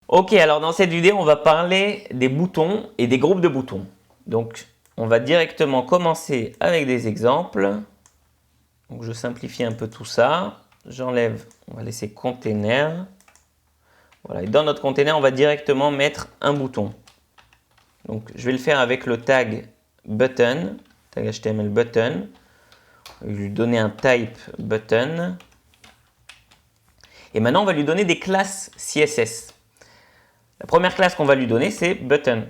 Ok, alors dans cette vidéo, on va parler des boutons et des groupes de boutons. Donc, on va directement commencer avec des exemples. Donc, je simplifie un peu tout ça. J'enlève, on va laisser container. Voilà, et dans notre container, on va directement mettre un bouton. Donc, je vais le faire avec le tag button, tag HTML button. Je vais lui donner un type button. Et maintenant, on va lui donner des classes CSS. La première classe qu'on va lui donner, c'est button.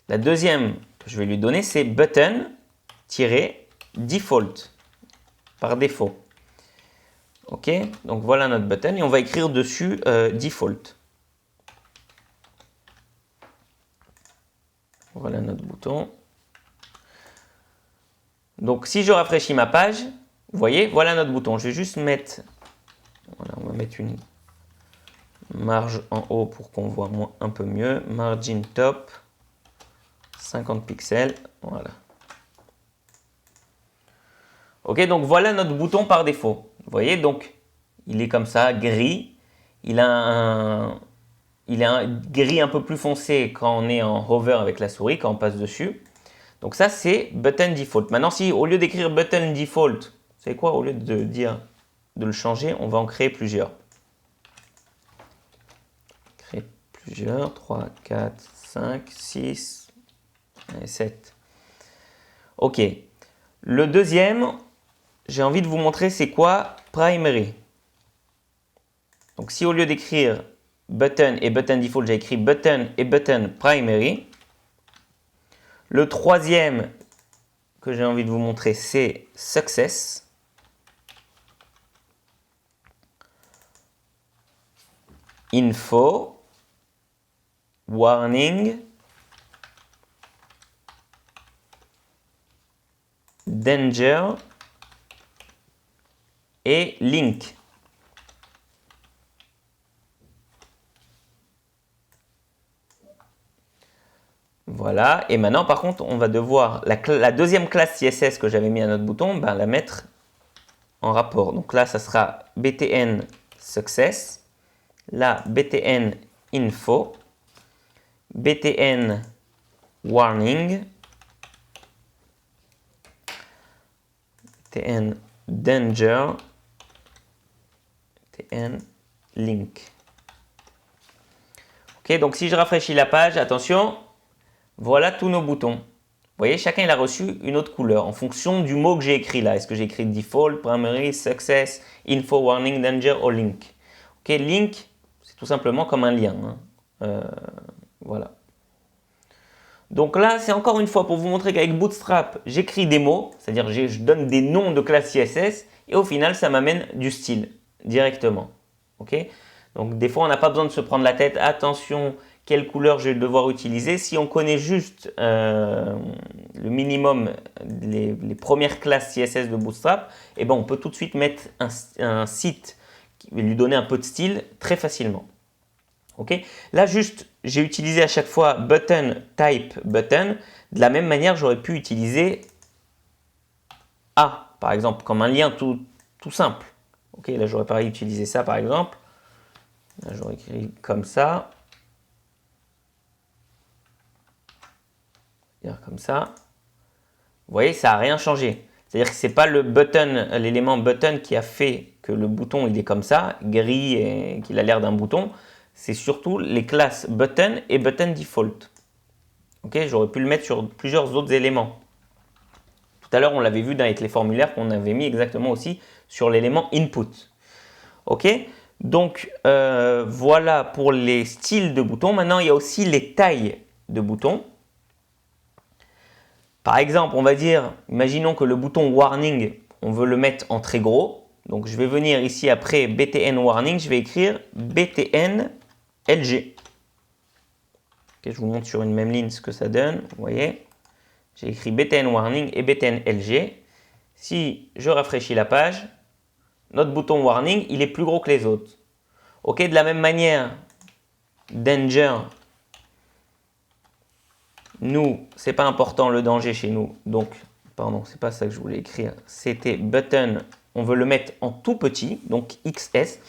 La deuxième que je vais lui donner, c'est button-default, par défaut. Ok, donc voilà notre button et on va écrire dessus default. Voilà notre bouton. Donc si je rafraîchis ma page, vous voyez, voilà notre bouton. Je vais juste mettre, voilà, on va mettre une marge en haut pour qu'on voit un peu mieux. Margin top, 50 pixels, voilà. Ok, donc voilà notre bouton par défaut. Vous voyez, donc il est comme ça, gris. Il a un gris un peu plus foncé quand on est en hover avec la souris, quand on passe dessus. Donc ça, c'est button default. Maintenant, si au lieu d'écrire button default, vous savez quoi, au lieu de dire de le changer, on va en créer plusieurs. Créer plusieurs, 3, 4, 5, 6 et 7. Ok. Le deuxième, j'ai envie de vous montrer c'est quoi primary. Donc si au lieu d'écrire button et button default, j'ai écrit button et button primary. Le troisième que j'ai envie de vous montrer, c'est success. Info, warning, danger et link. Voilà, et maintenant par contre on va devoir, la deuxième classe CSS que j'avais mis à notre bouton, ben, la mettre en rapport. Donc là ça sera btn success, là btn info, btn warning, btn danger, btn link. Ok, donc si je rafraîchis la page, attention, voilà tous nos boutons. Vous voyez, chacun il a reçu une autre couleur en fonction du mot que j'ai écrit là. Est-ce que j'ai écrit default, primary, success, info, warning, danger ou link? Ok, link, c'est tout simplement comme un lien. Voilà. Donc là, c'est encore une fois pour vous montrer qu'avec Bootstrap, j'écris des mots, c'est-à-dire je donne des noms de classes CSS et au final, ça m'amène du style directement. Ok? Donc des fois, on n'a pas besoin de se prendre la tête. Attention, quelle couleur je vais devoir utiliser. Si on connaît juste le minimum, les premières classes CSS de Bootstrap, eh ben, on peut tout de suite mettre un site qui va lui donner un peu de style très facilement. Okay. Là, juste, j'ai utilisé à chaque fois button, type, button. De la même manière, j'aurais pu utiliser A, par exemple, comme un lien tout simple. Ok, là, j'aurais pas utilisé ça, par exemple. J'aurais écrit comme ça. Comme ça. Vous voyez, ça n'a rien changé. C'est-à-dire que ce n'est pas le button, l'élément button qui a fait que le bouton il est comme ça, gris et qu'il a l'air d'un bouton. C'est surtout les classes button et button default. Ok, j'aurais pu le mettre sur plusieurs autres éléments. Tout à l'heure, on l'avait vu avec les formulaires qu'on avait mis exactement aussi sur l'élément input. Ok, donc voilà pour les styles de boutons. Maintenant, il y a aussi les tailles de boutons. Par exemple, on va dire, imaginons que le bouton warning, on veut le mettre en très gros. Donc, je vais venir ici après btn warning, je vais écrire btn lg. Okay, je vous montre sur une même ligne ce que ça donne. Vous voyez, j'ai écrit btn warning et btn lg. Si je rafraîchis la page, notre bouton warning, il est plus gros que les autres. Ok, de la même manière, danger, nous, c'est pas important le danger chez nous. Donc, pardon, c'est pas ça que je voulais écrire. C'était button on veut le mettre en tout petit, donc XS.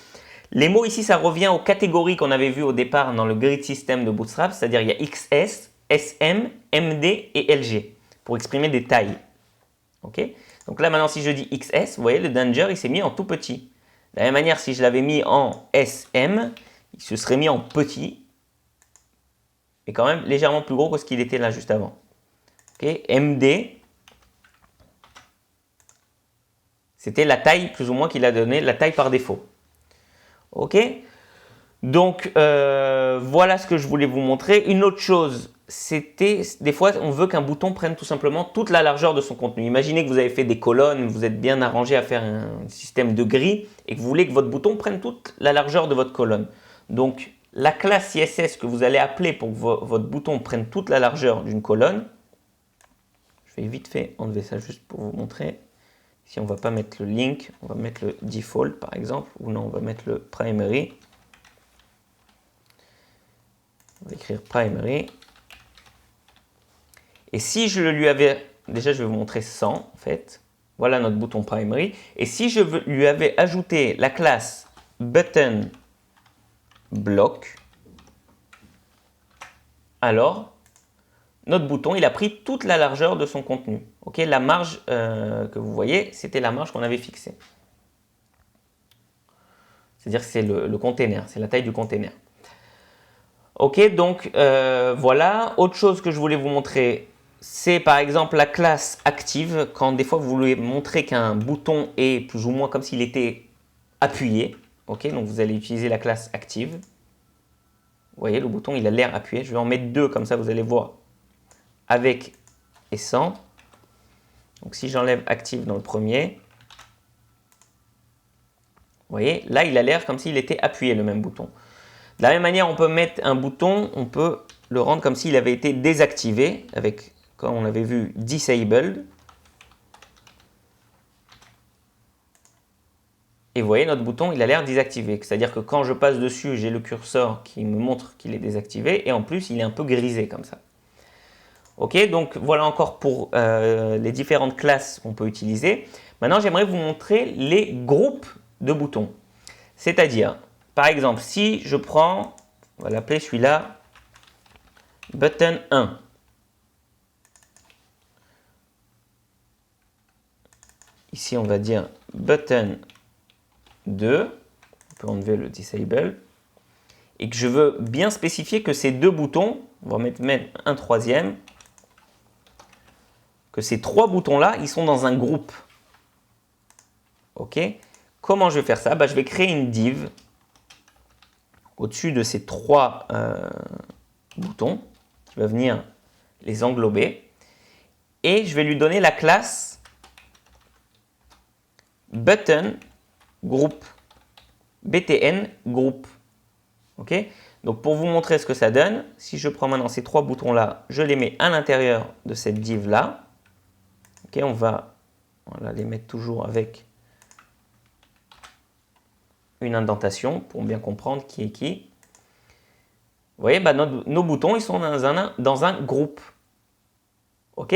Les mots ici, ça revient aux catégories qu'on avait vues au départ dans le grid system de Bootstrap, c'est-à-dire il y a XS, SM, MD et LG pour exprimer des tailles. Ok? Donc là, maintenant, si je dis XS, vous voyez, le danger, il s'est mis en tout petit. De la même manière, si je l'avais mis en SM, il se serait mis en petit, et quand même légèrement plus gros que ce qu'il était là juste avant. Ok? MD, c'était la taille plus ou moins qu'il a donné, la taille par défaut. Ok? Donc, voilà ce que je voulais vous montrer. Une autre chose, c'était, des fois, on veut qu'un bouton prenne tout simplement toute la largeur de son contenu. Imaginez que vous avez fait des colonnes, vous êtes bien arrangé à faire un système de gris et que vous voulez que votre bouton prenne toute la largeur de votre colonne. Donc, la classe CSS que vous allez appeler pour que votre bouton prenne toute la largeur d'une colonne, je vais vite fait enlever ça juste pour vous montrer. Ici, on ne va pas mettre le link, on va mettre le default par exemple, ou non, on va mettre le primary. On va écrire primary. Et si je lui avais, déjà je vais vous montrer 100 en fait, voilà notre bouton primary. Et si je lui avais ajouté la classe button block, alors notre bouton il a pris toute la largeur de son contenu. Ok, la marge que vous voyez, c'était la marge qu'on avait fixée. C'est-à-dire que c'est le container, c'est la taille du container. Ok, donc voilà. Autre chose que je voulais vous montrer, c'est par exemple la classe active. Quand des fois vous voulez montrer qu'un bouton est plus ou moins comme s'il était appuyé. Ok, donc vous allez utiliser la classe active. Vous voyez, le bouton il a l'air appuyé. Je vais en mettre deux comme ça, vous allez voir avec et sans. Donc si j'enlève active dans le premier, vous voyez, là il a l'air comme s'il était appuyé, le même bouton. De la même manière, on peut mettre un bouton, on peut le rendre comme s'il avait été désactivé, avec, comme on avait vu, disabled. Et vous voyez, notre bouton, il a l'air désactivé. C'est-à-dire que quand je passe dessus, j'ai le curseur qui me montre qu'il est désactivé, et en plus, il est un peu grisé comme ça. Ok, donc voilà encore pour les différentes classes qu'on peut utiliser. Maintenant, j'aimerais vous montrer les groupes de boutons. C'est-à-dire, par exemple, si je prends, on va l'appeler celui-là, button 1. Ici, on va dire button 2. On peut enlever le disable. Et que je veux bien spécifier que ces deux boutons, on va mettre même un troisième, que ces trois boutons-là, ils sont dans un groupe. Ok? Comment je vais faire ça? Je vais créer une div au-dessus de ces trois boutons qui va venir les englober. Et je vais lui donner la classe button group, btn group. Ok? Donc pour vous montrer ce que ça donne, si je prends maintenant ces trois boutons-là, je les mets à l'intérieur de cette div-là. Ok, on va les mettre toujours avec une indentation pour bien comprendre qui est qui. Vous voyez, nos boutons, ils sont dans un groupe. Ok?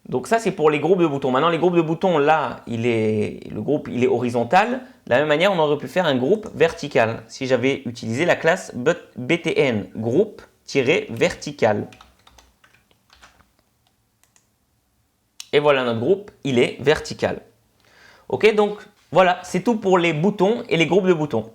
Donc ça, c'est pour les groupes de boutons. Maintenant, les groupes de boutons, là, le groupe il est horizontal. De la même manière, on aurait pu faire un groupe vertical si j'avais utilisé la classe btn groupe-vertical. Et voilà, notre groupe, il est vertical. Ok, donc voilà, c'est tout pour les boutons et les groupes de boutons.